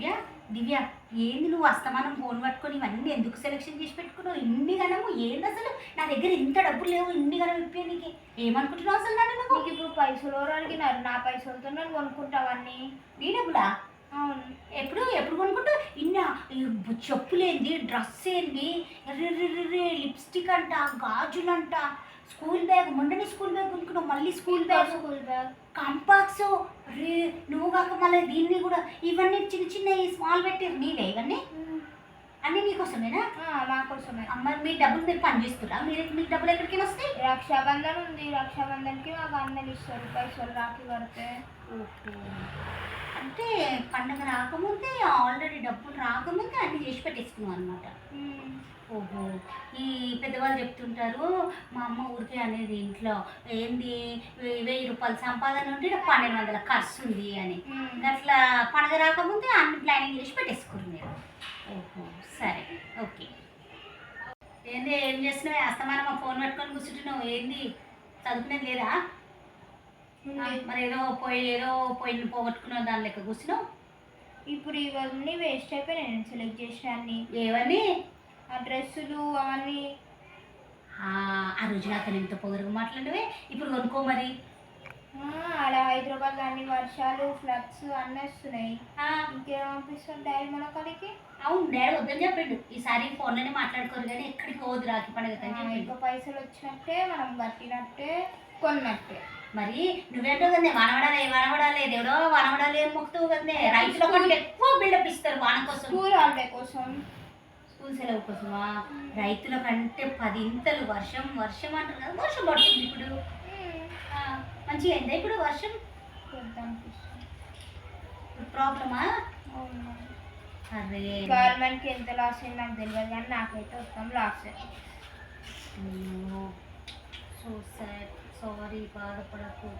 దివ్య దివ్య ఏంది నువ్వు అస్తమానం ఫోన్ పట్టుకొని ఇవన్నీ ఎందుకు సెలెక్షన్ చేసి పెట్టుకున్నావు? ఇన్ని గనము ఏంది అసలు? నా దగ్గర ఇంత డబ్బులు లేవు, ఇన్ని గనం ఇప్పేనికి ఏమనుకుంటున్నావు అసలు? నన్ను నువ్వు నీకు ఇప్పుడు పైసలు ఎవరు అడిగినారు? నా పైసలతో నేను కొనుక్కుంటావన్నీ. నీ డబ్బులా? అవును. ఎప్పుడు ఎప్పుడు కొనుక్కుంటూ ఇన్నా చెప్పులేంది, డ్రెస్ ఏంది, లిప్స్టిక్ అంట, గాజులంట, స్కూల్ బ్యాగ్, మొన్ననే స్కూల్ బ్యాగ్ కొనుక్కున్నావు, మళ్ళీ స్కూల్ బ్యాగ్, కంపాక్స్, రే నువ్వు కాక మళ్ళీ దీన్ని కూడా ఇవన్నీ చిన్న చిన్న స్మాల్ పెట్టారు నీవే ఇవన్నీ అన్నీ నీకోసమేనా? మాకోసమే. అమ్మ మీ డబ్బులు మీరు పని చేస్తురా? మీకు డబ్బులు ఎక్కడికి వస్తాయి? రక్షాబంధన్ ఉంది, రక్షాబంధన్కి మాకు అన్నలు ఇస్తారు పైసలు రాఖీ కడితే. అంటే పండగ రాకముందే ఆల్రెడీ డబ్బులు రాకముందే అన్ని చేసి పెట్టేసుకున్నాం అనమాట. ఓహో, ఈ పెద్దవాళ్ళు చెప్తుంటారు మా అమ్మ ఊరికే అనేది ఇంట్లో ఏంది 1000 రూపాయలు సంపాదన ఉంటే 1200 ఖర్చు ఉంది అని. అట్లా పండగ రాకముందే అన్ని ప్లానింగ్ చేసి పెట్టేసుకున్నారు మీరు. ఓహో సరే ఓకే. ఏంది ఏం చేస్తున్నావు? అస్తమానం మా ఫోన్ పట్టుకొని కూర్చుంటున్నావు ఏంది? చదువుకునేది లేదా? మరి ఏదో పోయిన పోగొట్టుకున్నావు దాని లెక్క కూర్చున్నావు. ఇప్పుడు ఇవన్నీ వేస్ట్ అయిపోయి నేను సెలెక్ట్ చేసిన అన్ని. ఏవన్నీ? ఆ డ్రెస్సులు అవన్నీ. ఆ రోజు నాకు ఎంతో పొగరుగా మాట్లాడవే, ఇప్పుడు కొనుక్కో మరి. అలా హైదరాబాద్ అన్ని వర్షాలు ఫ్లడ్స్ అన్నీ వస్తున్నాయి. ఇంకేం పంపిస్తాం డాడీ మన కాడికి? అవును డాడీ వద్దని చెప్పిండు, ఈసారి ఫోన్లోనే మాట్లాడుకోరు కానీ ఎక్కడికి పోదు రాఖీ పండుగ. ఇంకా పైసలు వచ్చినట్టే మనం కట్టినట్టే కొన్నట్టే. మరి నువ్వేంటో కదే వనవడాలే దేవుడో వనవడాలి అని మొక్కుతావు కదే. రైతుల కంటే ఎక్కువ బిల్డప్ ఇస్తారు వాన కోసం, స్కూల్ హాలిడే కోసం, స్కూల్ సెలవు కోసమా? రైతుల కంటే 10 ఇంతలు వర్షం వర్షం అంటారు కదా, వర్షం పడుతుంది ఇప్పుడు. మంచిగా అయిందా ఇప్పుడు వర్షం? ప్రాబ్లమా? అరే గవర్నమెంట్కి ఎంత లాస్ అయింది నాకు తెలియదు కానీ నాకైతే మొత్తం లాస్ అయింది. సో సాడ్, సారీ, బాధపడకు.